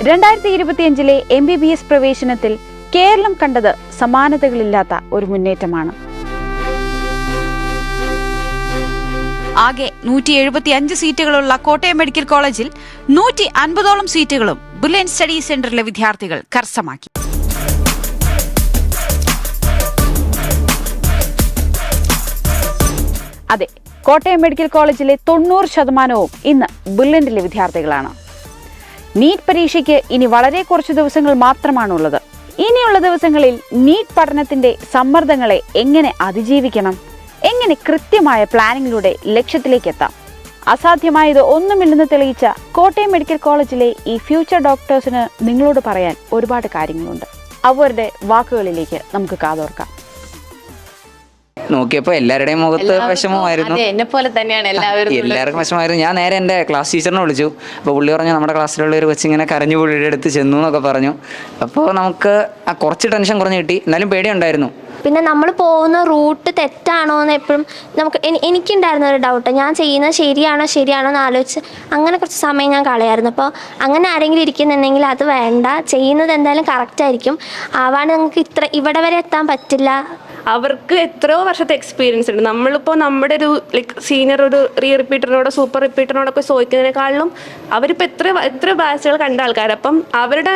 2025 MBBS പ്രവേശനത്തിൽ Keralam കണ്ടത് സമാനതകളില്ലാത്ത ഒരു മുന്നേറ്റമാണ്. ആകെ 175 സീറ്റുകളുള്ള കോട്ടയം മെഡിക്കൽ കോളേജിൽ 150ഓളം സീറ്റുകളും ബ്രില്യന്റ് സ്റ്റഡി സെന്ററിലെ വിദ്യാർത്ഥികൾ കരസ്ഥമാക്കി. അതെ, കോട്ടയം മെഡിക്കൽ കോളേജിലെ 90% ഇന്ന് ബ്രില്യന്റിലെ വിദ്യാർത്ഥികളാണ്. നീറ്റ് പരീക്ഷയ്ക്ക് ഇനി വളരെ കുറച്ച് ദിവസങ്ങൾ മാത്രമാണുള്ളത്. ഇനിയുള്ള ദിവസങ്ങളിൽ നീറ്റ് പഠനത്തിന്റെ സമ്മർദ്ദങ്ങളെ എങ്ങനെ അതിജീവിക്കണം, എങ്ങനെ കൃത്യമായ പ്ലാനിങ്ങിലൂടെ ലക്ഷ്യത്തിലേക്ക് എത്താം, അസാധ്യമായത് ഒന്നുമില്ലെന്ന് തെളിയിച്ച കോട്ടയം മെഡിക്കൽ കോളേജിലെ ഈ ഫ്യൂച്ചർ ഡോക്ടേഴ്സിന് നിങ്ങളോട് പറയാൻ ഒരുപാട് കാര്യങ്ങളുണ്ട്. അവരുടെ വാക്കുകളിലേക്ക് നമുക്ക് കാതോർക്കാം. നോക്കിയപ്പോൾ എല്ലാവരുടെയും മുഖത്ത് വിഷമമായിരുന്നു. എന്നെപ്പോലെ തന്നെയാണ് എല്ലാവർക്കും വിഷമമായിരുന്നു. ഞാൻ നേരെ എൻ്റെ ക്ലാസ് ടീച്ചറിനെ വിളിച്ചു. അപ്പോൾ പുള്ളി പറഞ്ഞു നമ്മുടെ ക്ലാസ്സിലുള്ള ഒരു കൊച്ചിങ്ങനെ കരഞ്ഞു പുള്ളിയുടെ അടുത്ത് ചെന്നു എന്നൊക്കെ പറഞ്ഞു. അപ്പോൾ നമുക്ക് കുറച്ച് ടെൻഷൻ കുറഞ്ഞ് കിട്ടി. എന്നാലും പേടിയുണ്ടായിരുന്നു. പിന്നെ നമ്മൾ പോകുന്ന റൂട്ട് തെറ്റാണോ എന്ന് എപ്പോഴും എനിക്കുണ്ടായിരുന്ന ഒരു ഡൗട്ട്. ഞാൻ ചെയ്യുന്നത് ശരിയാണോ എന്ന് ആലോചിച്ച് അങ്ങനെ കുറച്ച് സമയം ഞാൻ കളയായിരുന്നു. അപ്പോൾ അങ്ങനെ ആരെങ്കിലും ഇരിക്കുന്നുണ്ടെങ്കിൽ അത് വേണ്ട, ചെയ്യുന്നത് എന്തായാലും കറക്റ്റായിരിക്കും. ആവാണ്ട് നിങ്ങൾക്ക് ഇവിടെ വരെ എത്താൻ പറ്റില്ല. അവർക്ക് എത്രയോ വർഷത്തെ എക്സ്പീരിയൻസ് ഉണ്ട്. നമ്മളിപ്പോൾ നമ്മുടെ ഒരു സീനിയർ ഒരു റിപ്പീറ്ററിനോടോ സൂപ്പർ റിപ്പീറ്ററിനോടൊക്കെ ചോദിക്കുന്നതിനേക്കാളും അവരിപ്പോൾ എത്ര ബാച്ചുകൾ കണ്ട ആൾക്കാർ. അപ്പം അവരുടെ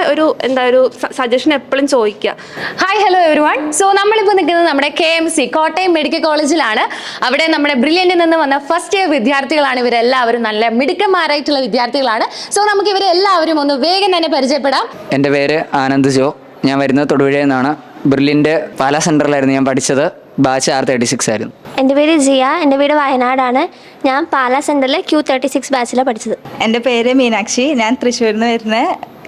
ഒരു സജഷൻ എപ്പോഴും ചോദിക്കുക. Hi, hello every one. So നമ്മളിപ്പോൾ നിൽക്കുന്നത് നമ്മുടെ KMC കോട്ടയം മെഡിക്കൽ കോളേജിലാണ്. അവിടെ നമ്മുടെ ബ്രില്യന്റിൽ നിന്ന് വന്ന ഫസ്റ്റ് ഇയർ വിദ്യാർത്ഥികളാണ്. ഇവരെല്ലാവരും നല്ല മിടുക്കന്മാരായിട്ടുള്ള വിദ്യാർത്ഥികളാണ്. സോ നമുക്ക് ഇവരെല്ലാവരും ഒന്ന് വേഗം തന്നെ പരിചയപ്പെടാം. എൻ്റെ പേര് ആനന്ദ് ജോ. ഞാൻ വരുന്നത് തൊടുപുഴയിൽ നിന്നാണ്. ബ്രില്യൻ്റ് പാലാ സെൻറ്ററിലായിരുന്നു ഞാൻ പഠിച്ചത്. ബാച്ച് R36 ആയിരുന്നു. എൻ്റെ പേര് ജിയ. എൻ്റെ വീട് വയനാടാണ്. ഞാൻ പാലാ സെൻറ്ററിലെ Q36 ബാച്ചിലാണ് പഠിച്ചത്. എൻ്റെ പേര് മീനാക്ഷി. ഞാൻ തൃശ്ശൂരിൽ നിന്ന് വരുന്ന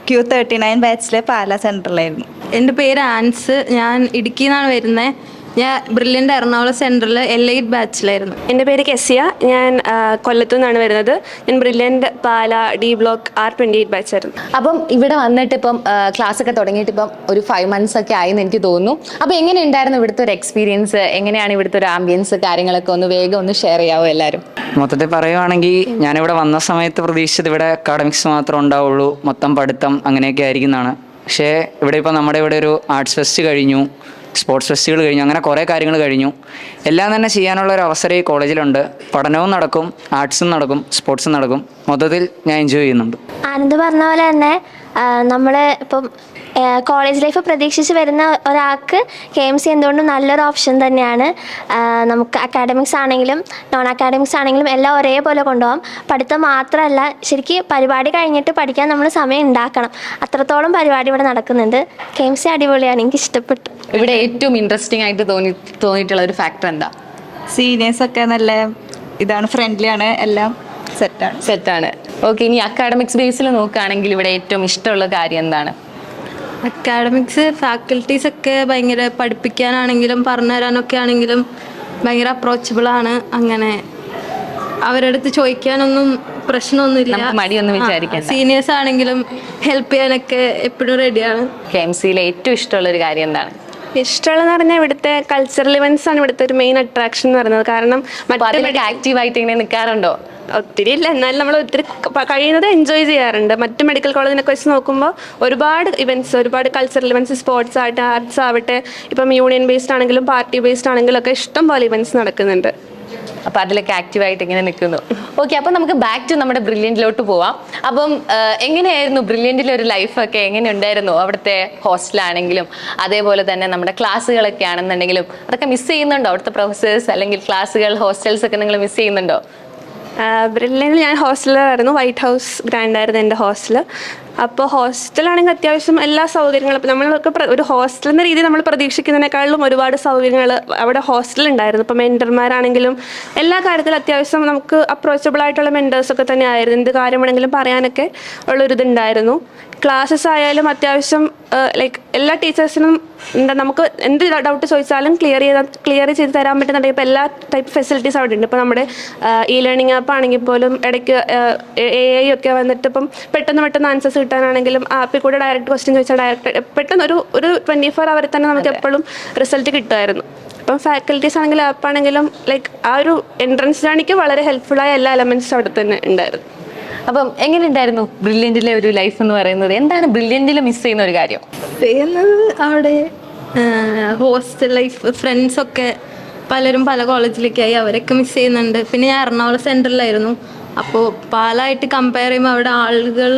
Q39 ബാച്ചിലെ പാലാ സെൻറ്ററിലായിരുന്നു. എൻ്റെ പേര് ആൻസ്. ഞാൻ ഇടുക്കിയിൽ നിന്നാണ് വരുന്നത്. ഞാൻ ബ്രില്യൻ്റ് എറണാകുളം സെൻറ്ററിൽ L8 ബാച്ചിലായിരുന്നു. എൻ്റെ പേര് കെസിയ. ഞാൻ കൊല്ലത്തു നിന്നാണ് വരുന്നത്. ഞാൻ ബ്രില്യൻ്റ് പാല D ബ്ലോക്ക് R28 ബാച്ചായിരുന്നു. അപ്പം ഇവിടെ വന്നിട്ട് ഇപ്പം ക്ലാസ് ഒക്കെ തുടങ്ങിയിട്ട് ഇപ്പം ഒരു 5 months ഒക്കെ ആയെന്ന് എനിക്ക് തോന്നുന്നു. അപ്പോൾ എങ്ങനെ ഉണ്ടായിരുന്നു ഇവിടുത്തെ ഒരു എക്സ്പീരിയൻസ്? എങ്ങനെയാണ് ഇവിടുത്തെ ഒരു ആംബിയൻസ് കാര്യങ്ങളൊക്കെ ഒന്ന് വേഗം ഒന്ന് ഷെയർ ചെയ്യാവോ എല്ലാവരും? മൊത്തത്തിൽ പറയുവാണെങ്കിൽ ഞാനിവിടെ വന്ന സമയത്ത് പ്രതീക്ഷിച്ചത് ഇവിടെ അക്കാഡമിക്സ് മാത്രം ഉണ്ടാവുള്ളൂ, മൊത്തം പഠിത്തം അങ്ങനെയൊക്കെ ആയിരിക്കുന്നതാണ്. പക്ഷേ ഇവിടെ ഇപ്പോൾ നമ്മുടെ ഇവിടെ ഒരു ആർട്സ് ഫെസ്റ്റ് കഴിഞ്ഞു, സ്പോർട്സ് ഫെസ്റ്റുകൾ കഴിഞ്ഞു, അങ്ങനെ കുറേ കാര്യങ്ങൾ കഴിഞ്ഞു. എല്ലാം തന്നെ ചെയ്യാനുള്ള ഒരു അവസരം ഈ കോളേജിലുണ്ട്. പഠനവും നടക്കും, ആർട്സും നടക്കും, സ്പോർട്സും നടക്കും. മൊത്തത്തിൽ ഞാൻ എൻജോയ് ചെയ്യുന്നുണ്ട്. ആനന്ദ് പറഞ്ഞ പോലെ തന്നെ നമ്മൾ ഇപ്പം കോളേജ് ലൈഫ് പ്രതീക്ഷിച്ച് വരുന്ന ഒരാൾക്ക് KMC എന്തുകൊണ്ടും നല്ലൊരു ഓപ്ഷൻ തന്നെയാണ്. നമുക്ക് അക്കാഡമിക്സ് ആണെങ്കിലും നോൺ അക്കാഡമിക്സ് ആണെങ്കിലും എല്ലാം ഒരേപോലെ കൊണ്ടുപോകാം. പഠിത്തം മാത്രമല്ല, ശരിക്കും പരിപാടി കഴിഞ്ഞിട്ട് പഠിക്കാൻ നമ്മൾ സമയം ഉണ്ടാക്കണം. അത്രത്തോളം പരിപാടി ഇവിടെ നടക്കുന്നുണ്ട്. KMC അടിപൊളിയാണ്, എനിക്ക് ഇഷ്ടപ്പെട്ടു. ഇവിടെ ഏറ്റവും ഇൻട്രസ്റ്റിംഗ് ആയിട്ട് തോന്നിയിട്ടുള്ള ഒരു ഫാക്ടർ എന്താ? സീനിയേഴ്സൊക്കെ നല്ല ഇതാണ്, ഫ്രണ്ട്ലിയാണ്, എല്ലാം സെറ്റാണ്. ഓക്കെ, ഇനി അക്കാഡമിക്സ് ബേസിൽ നോക്കുകയാണെങ്കിൽ ഇവിടെ ഏറ്റവും ഇഷ്ടമുള്ള കാര്യം എന്താണ്? അക്കാഡമിക്സ് ഫാക്കൽറ്റീസ് ഒക്കെ ഭയങ്കര പഠിപ്പിക്കാനാണെങ്കിലും പറഞ്ഞു തരാനൊക്കെ ആണെങ്കിലും ഭയങ്കര അപ്രോച്ചബിളാണ്. അങ്ങനെ അവരുടെ അടുത്ത് ചോദിക്കാനൊന്നും പ്രശ്നമൊന്നുമില്ല, മടിയൊന്നും വിചാരിക്കാം. സീനിയേഴ്സ് ആണെങ്കിലും ഹെൽപ്പ് ചെയ്യാനൊക്കെ എപ്പോഴും റെഡിയാണ്. KMCയിലെ ഏറ്റവും ഇഷ്ടമുള്ള ഒരു കാര്യം എന്താണ്? ഇഷ്ടമുള്ളതെന്ന് പറഞ്ഞാൽ ഇവിടുത്തെ കൾച്ചറൽ ഇവൻറ്റ്സ് ആണ് ഇവിടുത്തെ ഒരു മെയിൻ അട്രാക്ഷൻ എന്ന് പറയുന്നത്. കാരണം ആക്റ്റീവായിട്ട് ഇങ്ങനെ നിൽക്കാറുണ്ടോ? ഒത്തിരി ഇല്ല, എന്നാലും നമ്മൾ ഒത്തിരി കഴിയുന്നത് എൻജോയ് ചെയ്യാറുണ്ട്. മറ്റ് മെഡിക്കൽ കോളേജിനൊക്കെ വെച്ച് നോക്കുമ്പോൾ ഒരുപാട് ഇവൻറ്റ്സ്, ഒരുപാട് കൾച്ചറൽ ഇവൻറ്റ്സ്, സ്പോർട്സ് ആവട്ടെ, ആർട്സ് ആവട്ടെ, ഇപ്പം യൂണിയൻ ബേസ്ഡ് ആണെങ്കിലും പാർട്ടി ബേസ്ഡ് ആണെങ്കിലും ഒക്കെ ഇഷ്ടം പോലെ ഇവൻറ്റ്സ് നടക്കുന്നുണ്ട്. അപ്പം അതിലൊക്കെ ആക്റ്റീവായിട്ട് ഇങ്ങനെ നിൽക്കുന്നു. ഓക്കെ, അപ്പം നമുക്ക് ബാക്ക് ടു നമ്മുടെ ബ്രില്യൻറ്റിലോട്ട് പോവാം. അപ്പം എങ്ങനെയായിരുന്നു ബ്രില്യൻറ്റിലെ ഒരു ലൈഫൊക്കെ? എങ്ങനെ ഉണ്ടായിരുന്നു അവിടുത്തെ ഹോസ്റ്റലാണെങ്കിലും അതേപോലെ തന്നെ നമ്മുടെ ക്ലാസ്സുകളൊക്കെ ആണെന്നുണ്ടെങ്കിലും അതൊക്കെ മിസ് ചെയ്യുന്നുണ്ടോ? അവിടുത്തെ പ്രൊഫസേഴ്സ് അല്ലെങ്കിൽ ക്ലാസ്സുകൾ, ഹോസ്റ്റൽസ് ഒക്കെ നിങ്ങൾ മിസ് ചെയ്യുന്നുണ്ടോ? ബ്രില്യൻറ്റിൽ ഞാൻ ഹോസ്റ്റലായിരുന്നു. വൈറ്റ് ഹൗസ് ഗ്രാൻഡ് ആയിരുന്നു എൻ്റെ ഹോസ്റ്റൽ. അപ്പോൾ ഹോസ്റ്റലാണെങ്കിൽ അത്യാവശ്യം എല്ലാ സൗകര്യങ്ങളും, ഇപ്പോൾ നമ്മളൊക്കെ ഒരു ഹോസ്റ്റൽ എന്ന രീതിയിൽ നമ്മൾ പ്രതീക്ഷിക്കുന്നതിനേക്കാളും ഒരുപാട് സൗകര്യങ്ങൾ അവിടെ ഹോസ്റ്റലുണ്ടായിരുന്നു. ഇപ്പോൾ മെൻറ്റർമാരാണെങ്കിലും എല്ലാ കാര്യത്തിലും അത്യാവശ്യം നമുക്ക് അപ്രോച്ചബിൾ ആയിട്ടുള്ള മെൻറ്റേഴ്സൊക്കെ തന്നെ ആയിരുന്നു. എന്ത് കാര്യം വേണമെങ്കിലും പറയാനൊക്കെ ഉള്ളൊരിതുണ്ടായിരുന്നു. ക്ലാസ്സസ് ആയാലും അത്യാവശ്യം എല്ലാ ടീച്ചേഴ്സിനും നമുക്ക് എന്ത് ഡൗട്ട് ചോദിച്ചാലും ക്ലിയർ ചെയ്ത് തരാൻ പറ്റുന്നുണ്ടെങ്കിൽ ഇപ്പോൾ എല്ലാ ടൈപ്പ് ഫെസിലിറ്റീസ് അവിടെ ഉണ്ട്. ഇപ്പോൾ നമ്മുടെ ലേണിംഗ് ആപ്പ് ആണെങ്കിൽ പോലും ഇടയ്ക്ക് AI ഒക്കെ വന്നിട്ട് ഇപ്പം പെട്ടെന്ന് ആൻസേഴ്സ് കിട്ടാനാണെങ്കിലും ആപ്പിൽ കൂടെ ഡയറക്റ്റ് ക്വസ്റ്റ്യൻ ചോദിച്ചാൽ ഡയറക്റ്റ് പെട്ടെന്ന് ഒരു 24 hour തന്നെ നമുക്ക് എപ്പോഴും റിസൾട്ട് കിട്ടുമായിരുന്നു. ഇപ്പം ഫാക്കൽറ്റീസ് ആണെങ്കിലും ആപ്പാണെങ്കിലും ആ ഒരു എൻട്രൻസ് ജേണിക്ക് വളരെ ഹെൽപ്ഫുള്ളായ എല്ലാ എലമെൻറ്റ്സും അവിടെ തന്നെ ഉണ്ടായിരുന്നു. അപ്പം എങ്ങനെയുണ്ടായിരുന്നു ബ്രില്യൻറ്റിലെ ഒരു ലൈഫ് എന്ന് പറയുന്നത്? എന്താണ് ബ്രില്യൻറ്റിൽ മിസ് ചെയ്യുന്ന ഒരു കാര്യം? ചെയ്യുന്നത് അവിടെ ഹോസ്റ്റൽ ലൈഫ്, ഫ്രണ്ട്സൊക്കെ പലരും പല കോളേജിലേക്കായി, അവരൊക്കെ മിസ് ചെയ്യുന്നുണ്ട്. പിന്നെ ഞാൻ എറണാകുളം സെൻട്രലായിരുന്നു. അപ്പോൾ പാലായിട്ട് കമ്പയർ ചെയ്യുമ്പോൾ അവിടെ ആളുകൾ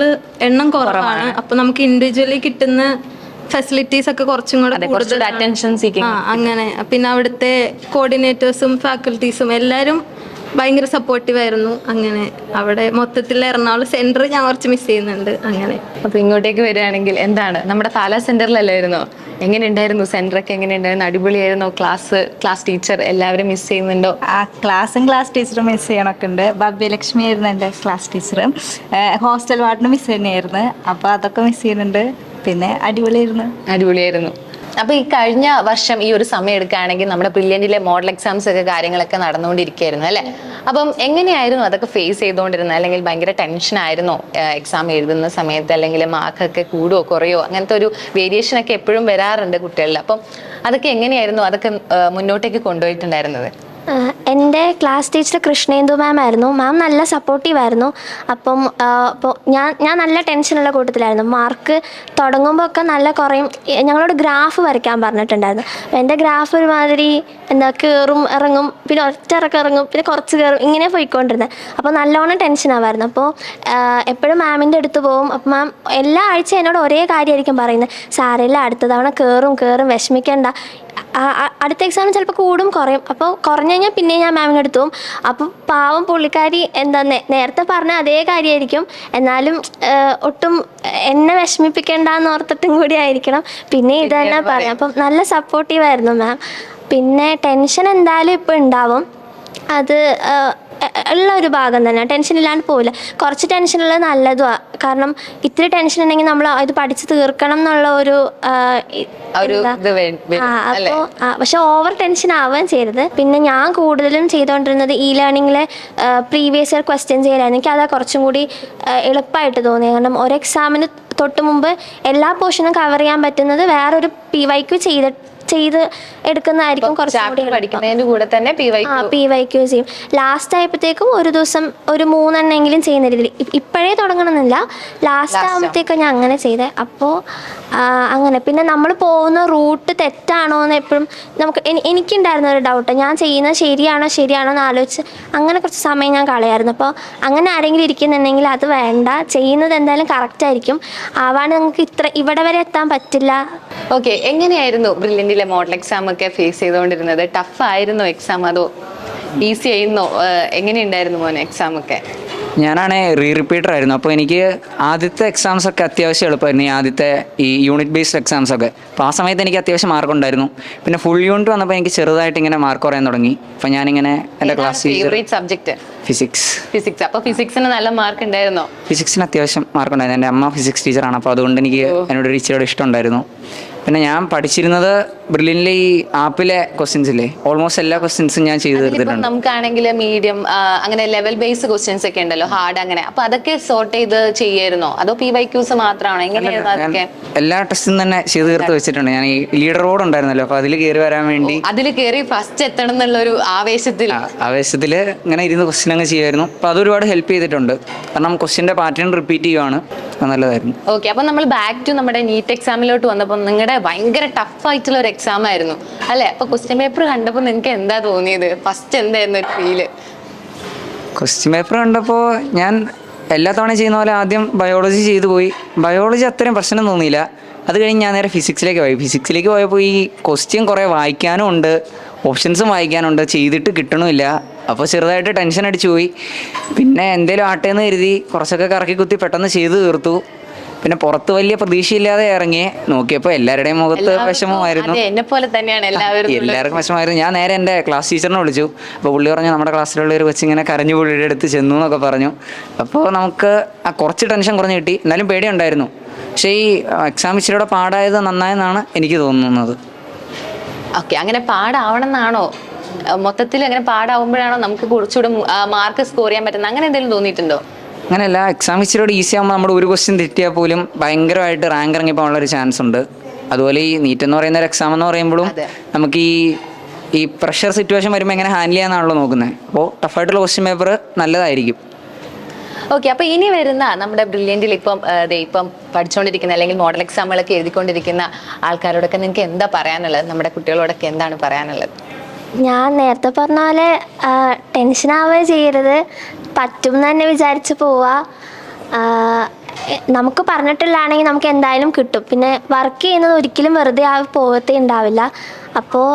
എണ്ണം കുറവാണ്. അപ്പോൾ നമുക്ക് ഇൻഡിവിജ്വലി കിട്ടുന്ന ഫെസിലിറ്റീസ് ഒക്കെ കുറച്ചും കൂടെ കൂടുതൽ അറ്റൻഷൻ സീക്കിങ്. അങ്ങനെ. പിന്നെ അവിടുത്തെ കോർഡിനേറ്റേഴ്സും ഫാക്കൽറ്റീസും എല്ലാവരും ഭയങ്കര സപ്പോർട്ടീവ് ആയിരുന്നു. അങ്ങനെ അവിടെ മൊത്തത്തിൽ എറണാകുളം സെൻറ്റർ ഞാൻ കുറച്ച് മിസ് ചെയ്യുന്നുണ്ട്. അങ്ങനെ. അപ്പോൾ ഇങ്ങോട്ടേക്ക് വരികയാണെങ്കിൽ എന്താണ്, നമ്മുടെ പാലാ സെന്ററിലല്ലായിരുന്നോ? എങ്ങനെയുണ്ടായിരുന്നു സെന്ററൊക്കെ? എങ്ങനെയുണ്ടായിരുന്നു? അടിപൊളിയായിരുന്നോ? ക്ലാസ് ടീച്ചർ എല്ലാവരും മിസ് ചെയ്യുന്നുണ്ടോ? ആ ക്ലാസ്സും ക്ലാസ് ടീച്ചറും മിസ് ചെയ്യണമൊക്കെ ഉണ്ട്. ഭവ്യലക്ഷ്മി ആയിരുന്നു എൻ്റെ ക്ലാസ് ടീച്ചറും. ഹോസ്റ്റൽ വാർഡിന് മിസ് തന്നെയായിരുന്നു. അപ്പോൾ അതൊക്കെ മിസ് ചെയ്യുന്നുണ്ട്. പിന്നെ അടിപൊളിയായിരുന്നു. അപ്പൊ ഈ കഴിഞ്ഞ വർഷം ഈ ഒരു സമയം എടുക്കുകയാണെങ്കിൽ നമ്മുടെ ബ്രില്യൻറ്റിലെ മോഡൽ എക്സാംസ് ഒക്കെ കാര്യങ്ങളൊക്കെ നടന്നുകൊണ്ടിരിക്കുകയായിരുന്നു അല്ലേ? അപ്പം എങ്ങനെയായിരുന്നു അതൊക്കെ ഫേസ് ചെയ്തുകൊണ്ടിരുന്നത്? അല്ലെങ്കിൽ ഭയങ്കര ടെൻഷൻ ആയിരുന്നോ എക്സാം എഴുതുന്ന സമയത്ത്? അല്ലെങ്കിൽ മാർക്കൊക്കെ കൂടുവോ കുറയോ? അങ്ങനത്തെ ഒരു വേരിയേഷൻ ഒക്കെ എപ്പോഴും വരാറുണ്ട് കുട്ടികളിൽ. അപ്പം അതൊക്കെ എങ്ങനെയായിരുന്നു അതൊക്കെ മുന്നോട്ടേക്ക് കൊണ്ടുപോയിട്ടുണ്ടായിരുന്നത്? എൻ്റെ ക്ലാസ് ടീച്ചർ കൃഷ്ണേന്ദു മാം ആയിരുന്നു. മാം നല്ല സപ്പോർട്ടീവ് ആയിരുന്നു. അപ്പോൾ ഞാൻ നല്ല ടെൻഷനുള്ള കൂട്ടത്തിലായിരുന്നു. മാർക്ക് തുടങ്ങുമ്പോൾ ഒക്കെ നല്ല കുറയും. ഞങ്ങളോട് ഗ്രാഫ് വരയ്ക്കാൻ പറഞ്ഞിട്ടുണ്ടായിരുന്നു. അപ്പോൾ എൻ്റെ ഗ്രാഫ് ഒരുമാതിരി കയറും ഇറങ്ങും, പിന്നെ ഒറ്റയിറക്കം ഇറങ്ങും, പിന്നെ കുറച്ച് കയറും, ഇങ്ങനെ പോയിക്കൊണ്ടിരുന്നത്. അപ്പോൾ നല്ലോണം ടെൻഷനാവായിരുന്നു. അപ്പോൾ എപ്പോഴും മാമിൻ്റെ അടുത്ത് പോകും. അപ്പോൾ മാം എല്ലാ ആഴ്ചയും എന്നോട് ഒരേ കാര്യമായിരിക്കും പറയുന്നത്, സാരമില്ല, അടുത്ത തവണ കയറും വിഷമിക്കേണ്ട, അടുത്ത എക്സാമിന് ചിലപ്പോൾ കൂടും കുറയും. അപ്പോൾ കുറഞ്ഞു കഴിഞ്ഞാൽ പിന്നെ ഞാൻ മാമിൻ്റെ അടുത്ത് പോകും. അപ്പോൾ പാവം പുള്ളിക്കാരി നേരത്തെ പറഞ്ഞ അതേ കാര്യമായിരിക്കും, എന്നാലും ഒട്ടും എന്നെ വിഷമിപ്പിക്കേണ്ടെന്ന് ഓർത്തിട്ടും കൂടി ആയിരിക്കണം പിന്നെ ഇത് തന്നെ പറയാം. അപ്പം നല്ല സപ്പോർട്ടീവായിരുന്നു മാം. പിന്നെ ടെൻഷൻ എന്തായാലും ഇപ്പോൾ ഉണ്ടാവും. അത് ഉള്ള ഒരു ഭാഗം തന്നെ, ടെൻഷൻ ഇല്ലാണ്ട് പോവില്ല. കുറച്ച് ടെൻഷനുള്ളത് നല്ലതുമാണ്. കാരണം ഇത്തിരി ടെൻഷൻ ഉണ്ടെങ്കിൽ നമ്മൾ ഇത് പഠിച്ച് തീർക്കണം എന്നുള്ള ഒരു അപ്പോൾ പക്ഷെ ഓവർ ടെൻഷൻ ആവുകയും ചെയ്യരുത്. പിന്നെ ഞാൻ കൂടുതലും ചെയ്തുകൊണ്ടിരുന്നത് ഇ ലേണിങ്ങിലെ പ്രീവിയസ് ഇയർ ക്വസ്റ്റ്യൻസ് ചെയ്യലായിരുന്നു. എനിക്ക് അതാ കുറച്ചും കൂടി എളുപ്പമായിട്ട് തോന്നി. കാരണം ഒരു എക്സാമിന് തൊട്ട് മുമ്പ് എല്ലാ പോർഷനും കവർ ചെയ്യാൻ പറ്റുന്നത് വേറൊരു PYQ ചെയ്ത് എടുക്കുന്നതായിരിക്കും കുറച്ചുകൂടി. പഠിക്കുന്നതിന്റെ കൂടെ തന്നെ PYQ ചെയ്യും. ലാസ്റ്റ് ആയപ്പോഴത്തേക്കും ഒരു ദിവസം ഒരു 3 എണ്ണെങ്കിലും ചെയ്യുന്ന രീതിയിൽ. ഇപ്പോഴേ തുടങ്ങണമെന്നില്ല, ലാസ്റ്റ് ആകുമ്പോഴത്തേക്കും ഞാൻ അങ്ങനെ ചെയ്തേ. അപ്പോൾ അങ്ങനെ. പിന്നെ നമ്മൾ പോകുന്ന റൂട്ട് തെറ്റാണോ എന്ന് എപ്പോഴും എനിക്കുണ്ടായിരുന്ന ഒരു ഡൗട്ട്. ഞാൻ ചെയ്യുന്നത് ശരിയാണോ എന്ന് ആലോചിച്ച് അങ്ങനെ കുറച്ച് സമയം ഞാൻ കളയായിരുന്നു. അപ്പോൾ അങ്ങനെ ആരെങ്കിലും ഇരിക്കുന്നുണ്ടെങ്കിൽ അത് വേണ്ട, ചെയ്യുന്നത് എന്തായാലും കറക്റ്റ് ആയിരിക്കും. ആവാൻ നിങ്ങൾക്ക് ഇവിടെ വരെ എത്താൻ പറ്റില്ല. ഓക്കെ, എങ്ങനെയായിരുന്നു ബ്രില്യൻറ്റിലെ മോഡൽ എക്സാം ഒക്കെ ഫേസ് ചെയ്തുകൊണ്ടിരുന്നത്? ടഫ് ആയിരുന്നോ എക്സാം, അതോ ഈസി ആയിരുന്നോ? എങ്ങനെയുണ്ടായിരുന്നു മോനെ എക്സാം ഒക്കെ? ഞാനാണെ റിപ്പീറ്റർ ആയിരുന്നു. അപ്പോൾ എനിക്ക് ആദ്യത്തെ എക്സാംസ് ഒക്കെ അത്യാവശ്യം എളുപ്പമായിരുന്നു. ആദ്യത്തെ ഈ യൂണിറ്റ് ബേസ്ഡ് എക്സാംസ് ഒക്കെ. അപ്പോൾ ആ സമയത്ത് എനിക്ക് അത്യാവശ്യം മാർക്ക് ഉണ്ടായിരുന്നു. പിന്നെ ഫുൾ യൂണിറ്റ് വന്നപ്പോൾ എനിക്ക് ചെറുതായിട്ട് ഇങ്ങനെ മാർക്ക് കുറയാൻ തുടങ്ങി. അപ്പോൾ ഞാനിങ്ങനെ എൻ്റെ ക്ലാസ് സബ്ജക്ട് ഫിസിക്സ്. അപ്പോൾ ഫിസിക്സിന് നല്ല മാർക്ക് ഉണ്ടായിരുന്നോ? ഫിസിക്സിന് അത്യാവശ്യം മാർക്ക് ഉണ്ടായിരുന്നു. എൻ്റെ അമ്മ ഫിസിക്സ് ടീച്ചറാണ്. അപ്പോൾ അതുകൊണ്ട് എനിക്ക് എന്നോട് ഒരു ഇച്ചിരിയോട് ഇഷ്ടമുണ്ടായിരുന്നു. പിന്നെ ഞാൻ പഠിച്ചിരുന്നത് ബ്രില്യൻറ്റിലെ ഈ ആപ്പിലെ ക്വസ്റ്റ്യൻസ് ഇല്ലേ, ഓൾമോസ്റ്റ് എല്ലാ ക്വസ്റ്റ്യൻസും ഞാൻ ചെയ്ത് തീർത്തിട്ടുണ്ട്. നമുക്കാണെങ്കിൽ മീഡിയം അങ്ങനെ ലെവൽ ബേസ്ഡ് ക്വസ്റ്റ്യൻസ് ഒക്കെ ഉണ്ടല്ലോ, ഹാർഡ് അങ്ങനെ. അപ്പൊ അതൊക്കെ സോർട്ട് ചെയ്ത് ചെയ്യായിരുന്നോ, അതോ PYQs മാത്രമാണോ? എങ്ങനെയായിരുന്നു അതൊക്കെ? എല്ലാ ടെസ്റ്റും തന്നെ ചെയ്ത് തീർത്ത് വെച്ചിട്ടുണ്ട്. ഞാൻ ഈ ലീഡർ ബോർഡ് ഉണ്ടായിരുന്നല്ലോ, അപ്പൊ അതിൽ കയറി വരാൻ വേണ്ടി അതിൽ കയറി ഫസ്റ്റ് എത്തണം എന്നുള്ള ഒരു ആവേശത്തിൽ ഇങ്ങനെ ഇരുന്ന് ക്വസ്റ്റ്യൻ അങ്ങ് ചെയ്യുമായിരുന്നു. അപ്പൊ അതൊരുപാട് ഹെൽപ്പ് ചെയ്തിട്ടുണ്ട്. കാരണം ക്വസ്റ്റ്യന്റെ പാറ്റേൺ റിപ്പീറ്റ് ചെയ്യുവാണ്, നല്ലതായിരുന്നു. ഓക്കെ, അപ്പൊ നമ്മൾ ബാക്ക് ടു നമ്മുടെ നീറ്റ് എക്സാമിലോട്ട് വന്നപ്പോൾ നിങ്ങളുടെ ഭയങ്കര ടഫ് ആയിട്ടുള്ള ഒരു എക്സാം ആയിരുന്നു അല്ലെ? അപ്പൊ ക്വസ്റ്റ്യൻ പേപ്പർ കണ്ടപ്പോൾ നിങ്ങൾക്ക് എന്താ തോന്നിയത്? ഫസ്റ്റ് എന്തായിരുന്നു ഒരു ഫീല്? ക്വസ്റ്റ്യൻ പേപ്പർ കണ്ടപ്പോൾ ഞാൻ എല്ലാ തവണ ചെയ്യുന്ന പോലെ ആദ്യം ബയോളജി ചെയ്തു പോയി. ബയോളജി അത്രയും പ്രശ്നം തോന്നിയില്ല. അത് കഴിഞ്ഞ് ഞാൻ നേരെ ഫിസിക്സിലേക്ക് പോയപ്പോൾ ഈ ക്വസ്റ്റ്യൻ കുറേ വായിക്കാനും ഉണ്ട്, ഓപ്ഷൻസും വായിക്കാനുണ്ട്, ചെയ്തിട്ട് കിട്ടണമില്ല. അപ്പോൾ ചെറുതായിട്ട് ടെൻഷൻ അടിച്ചു പോയി. പിന്നെ എന്തേലും ആട്ടേന്ന് കരുതി കുറച്ചൊക്കെ കറക്കി കുത്തി പെട്ടെന്ന് ചെയ്ത് തീർത്തു. പിന്നെ പുറത്ത് വലിയ പ്രതീക്ഷയില്ലാതെ ഇറങ്ങി നോക്കിയപ്പോൾ എല്ലാവരുടെയും മുഖത്ത് വിഷമമായിരുന്നു. എന്നെപ്പോലെ തന്നെയാണ് എല്ലാവർക്കും വിഷമമായിരുന്നു. ഞാൻ നേരെ എൻ്റെ ക്ലാസ് ടീച്ചറിനെ വിളിച്ചു. അപ്പോൾ പുള്ളി പറഞ്ഞു നമ്മുടെ ക്ലാസ്സിലുള്ള ഒരു കൊച്ചിങ്ങനെ കരഞ്ഞു പുള്ളിയുടെ അടുത്ത് ചെന്നു എന്നൊക്കെ പറഞ്ഞു. അപ്പോൾ നമുക്ക് കുറച്ച് ടെൻഷൻ കുറഞ്ഞ് കിട്ടി. എന്നാലും പേടിയുണ്ടായിരുന്നു. പക്ഷേ ഈ എക്സാം ഇച്ചിരിയുടെ പാടായത് നന്നായെന്നാണ് എനിക്ക് തോന്നുന്നത്. ഓക്കെ, അങ്ങനെ പാടാവണം എന്നാണോ? മൊത്തത്തിൽ അങ്ങനെ പാടാവുമ്പോഴാണോ നമുക്ക് കുറച്ചുകൂടെ മാർക്ക് സ്കോർ ചെയ്യാൻ പറ്റുന്നത്? അങ്ങനെ എന്തെങ്കിലും തോന്നിയിട്ടുണ്ടോ? അങ്ങനെയല്ല, എക്സാം ഇച്ചിരിയോട് ഈസി ആകുമ്പോൾ നമ്മുടെ ഒരു ക്വസ്റ്റ്യൻ തെറ്റിയാൽ പോലും ഭയങ്കരമായിട്ട് റാങ്ക് ഇറങ്ങിപ്പോകാനുള്ളൊരു ചാൻസ് ഉണ്ട്. അതുപോലെ ഈ നീറ്റ് എന്ന് പറയുന്ന ഒരു എക്സാം എന്ന് പറയുമ്പോഴും നമുക്ക് ഈ പ്രഷർ സിറ്റുവേഷൻ വരുമ്പോൾ എങ്ങനെ ഹാൻഡിൽ ചെയ്യാന്നാണല്ലോ നോക്കുന്നത്. അപ്പോൾ ടഫായിട്ടുള്ള ക്വസ്റ്റ്യൻ പേപ്പർ നല്ലതായിരിക്കും. ഓക്കെ, അപ്പോൾ ഇനി വരുന്ന നമ്മുടെ ബ്രില്യൻറ്റിൽ ഇപ്പം പഠിച്ചുകൊണ്ടിരിക്കുന്ന അല്ലെങ്കിൽ മോഡൽ എക്സാമുകളൊക്കെ എഴുതിക്കൊണ്ടിരിക്കുന്ന ആൾക്കാരോടൊക്കെ നിങ്ങൾക്ക് എന്താ പറയാനുള്ളത്? നമ്മുടെ കുട്ടികളോടൊക്കെ എന്താണ് പറയാനുള്ളത്? ഞാൻ നേരത്തെ പറഞ്ഞ പോലെ ടെൻഷൻ ആവുകയോ ചെയ്യരുത്, പറ്റും എന്ന് തന്നെ വിചാരിച്ച് പോവുക. നമുക്ക് പറഞ്ഞിട്ടുള്ളതാണെങ്കിൽ നമുക്ക് എന്തായാലും കിട്ടും. പിന്നെ വർക്ക് ചെയ്യുന്നത് ഒരിക്കലും വെറുതെ പോകത്തേ ഉണ്ടാവില്ല. അപ്പോൾ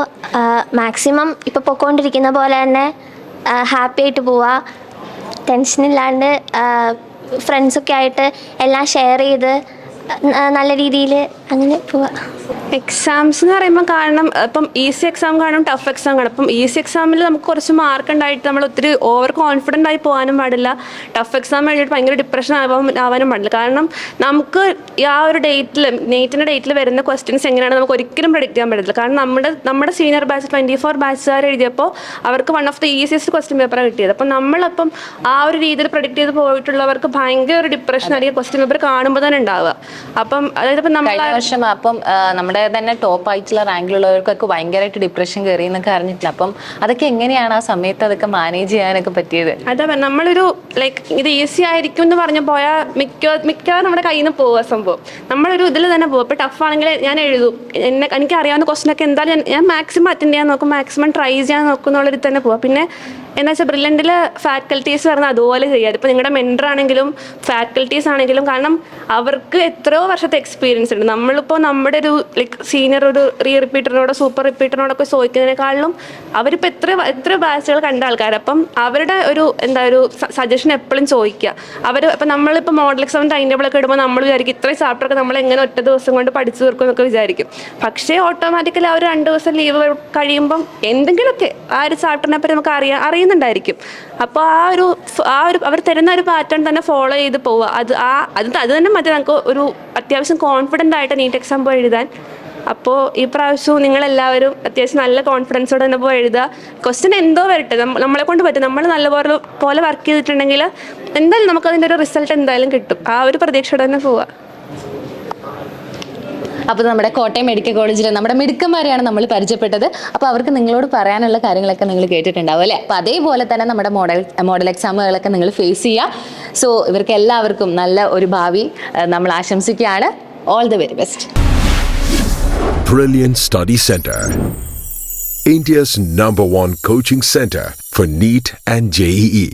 മാക്സിമം ഇപ്പോൾ പൊയ്ക്കൊണ്ടിരിക്കുന്ന പോലെ തന്നെ ഹാപ്പി ആയിട്ട് പോവുക, ടെൻഷനില്ലാണ്ട് ഫ്രണ്ട്സൊക്കെ ആയിട്ട് എല്ലാം ഷെയർ ചെയ്ത് നല്ല രീതിയിൽ അങ്ങനെ പോവാം. എക്സാംസ് എന്ന് പറയുമ്പോൾ കാരണം ഇപ്പം ഈസി എക്സാം കാണും, ടഫ് എക്സാം കാണും. അപ്പം ഈസി എക്സാമിൽ നമുക്ക് കുറച്ച് മാർക്ക് ഉണ്ടായിട്ട് നമ്മൾ ഒത്തിരി ഓവർ കോൺഫിഡൻ്റ് ആയി പോകാനും പാടില്ല. ടഫ് എക്സാം എഴുതിയിട്ട് ഭയങ്കര ഡിപ്രഷൻ ആവാനും പാടില്ല. കാരണം നമുക്ക് ആ ഒരു നെയ്റ്റിൻ്റെ ഡേറ്റിൽ വരുന്ന ക്വസ്റ്റ്യൻസ് എങ്ങനെയാണ് നമുക്ക് ഒരിക്കലും പ്രെഡിക്റ്റ് ചെയ്യാൻ പറ്റില്ല. കാരണം നമ്മുടെ സീനിയർ ബാച്ച് 24 ബാച്ചുകാർ എഴുതിയപ്പോൾ അവർക്ക് one of the easiest question പേപ്പറാണ് കിട്ടിയത്. അപ്പം നമ്മളപ്പം ആ ഒരു രീതിയിൽ പ്രെഡിക്റ്റ് ചെയ്ത് പോയിട്ടുള്ളവർക്ക് ഭയങ്കര ഒരു ഡിപ്രഷൻ ആയിരിക്കും ക്വസ്റ്റ്യൻ പേപ്പർ കാണുമ്പോൾ തന്നെ ഉണ്ടാവുക. അപ്പം അതായത് ഇപ്പം നമ്മൾ വർഷം അപ്പം നമ്മുടെ തന്നെ ടോപ്പ് ആയിട്ടുള്ള റാങ്കിലുള്ളവർക്കൊക്കെ ഭയങ്കരമായിട്ട് ഡിപ്രഷൻ കയറി എന്നൊക്കെ അറിഞ്ഞിട്ടില്ല. അപ്പം അതൊക്കെ എങ്ങനെയാണ് ആ സമയത്ത് അതൊക്കെ മാനേജ് ചെയ്യാനൊക്കെ പറ്റിയത്? അതാ നമ്മളൊരു ഇത് ഈസി ആയിരിക്കും എന്ന് പറഞ്ഞു പോയാൽ മിക്കവാറും നമ്മുടെ കയ്യിൽ നിന്ന് പോവുക സംഭവം. നമ്മളൊരു ഇതിൽ തന്നെ പോകും. ഇപ്പോൾ ടഫ് ആണെങ്കിൽ ഞാൻ എഴുതും, എനിക്ക് അറിയാവുന്ന ക്വസ്റ്റ്യനൊക്കെ എന്തായാലും ഞാൻ മാക്സിമം അറ്റൻഡ് ചെയ്യാൻ നോക്കും, മാക്സിമം ട്രൈ ചെയ്യാൻ നോക്കും എന്നുള്ളൊരു തന്നെ പോവാം. പിന്നെ എന്താ വെച്ചാൽ ബ്രില്യൻറ്റിൽ ഫാക്കൽറ്റീസ് പറഞ്ഞാൽ അതുപോലെ ചെയ്യാം. ഇപ്പോൾ നിങ്ങളുടെ മെൻറ്റർ ആണെങ്കിലും ഫാക്കൽറ്റീസ് ആണെങ്കിലും, കാരണം അവർക്ക് എത്രയോ വർഷത്തെ എക്സ്പീരിയൻസ് ഉണ്ട്. നമ്മളിപ്പോൾ നമ്മുടെ ഒരു സീനിയർ ഒരു റിപ്പീറ്ററിനോടോ സൂപ്പർ റിപ്പീറ്ററിനോടൊക്കെ ചോദിക്കുന്നതിനേക്കാളും അവരിപ്പോൾ എത്ര ബാച്ചുകൾ കണ്ട ആൾക്കാർ. അപ്പം അവരുടെ ഒരു സജഷൻ എപ്പോഴും ചോദിക്കുക. ഇപ്പം നമ്മളിപ്പോൾ മോഡൽ എക്സാം ടൈം ടേബിളൊക്കെ ഇടുമ്പോൾ നമ്മൾ വിചാരിക്കും ഇത്രയും ചാപ്റ്ററൊക്കെ നമ്മൾ എങ്ങനെ ഒറ്റ ദിവസം കൊണ്ട് പഠിച്ചു തീർക്കും എന്നൊക്കെ വിചാരിക്കും. പക്ഷേ ഓട്ടോമാറ്റിക്കലി ആ ഒരു 2 ദിവസം ലീവ് കഴിയുമ്പം എന്തെങ്കിലുമൊക്കെ ആ ഒരു ചാപ്റ്ററിനെ പറ്റി നമുക്ക് അറിയുന്നുണ്ടായിരിക്കും. അപ്പോൾ ആ ഒരു അവർ തരുന്ന ഒരു പാറ്റേൺ തന്നെ ഫോളോ ചെയ്ത് പോവുക. അത് തന്നെ മതി നമുക്ക് ഒരു അത്യാവശ്യം കോൺഫിഡൻ്റ് ആയിട്ട് നീറ്റ് എക്സാം പോയി എഴുതാൻ. അപ്പോൾ ഈ പ്രാവശ്യവും നിങ്ങളെല്ലാവരും അത്യാവശ്യം നല്ല കോൺഫിഡൻസോടെ തന്നെ പോയി എഴുതുക. ക്വസ്റ്റ്യൻ എന്തോ വരട്ടെ, നമ്മളെ കൊണ്ട് പറ്റും. നമ്മൾ നല്ലപോലെ വർക്ക് ചെയ്തിട്ടുണ്ടെങ്കിൽ എന്തായാലും നമുക്കതിൻ്റെ ഒരു റിസൾട്ട് എന്തായാലും കിട്ടും. ആ ഒരു പ്രതീക്ഷയോടെ തന്നെ പോവുക. അപ്പോൾ നമ്മുടെ കോട്ടയം മെഡിക്കൽ കോളേജിലെ നമ്മുടെ മിടുക്കന്മാരെയാണ് നമ്മൾ പരിചയപ്പെട്ടത്. അപ്പോൾ അവർക്ക് നിങ്ങളോട് പറയാനുള്ള കാര്യങ്ങളൊക്കെ നിങ്ങൾ കേട്ടിട്ടുണ്ടാവും അല്ലേ? അപ്പോൾ അതേപോലെ തന്നെ നമ്മുടെ മോഡൽ എക്സാമുകളൊക്കെ നിങ്ങൾ ഫേസ് ചെയ്യുക. സോ ഇവർക്ക് എല്ലാവർക്കും നല്ല ഒരു ഭാവി നമ്മൾ ആശംസിക്കുകയാണ്. All the very best. Brilliant Study Center, India's #1 coaching center for NEET and JEE.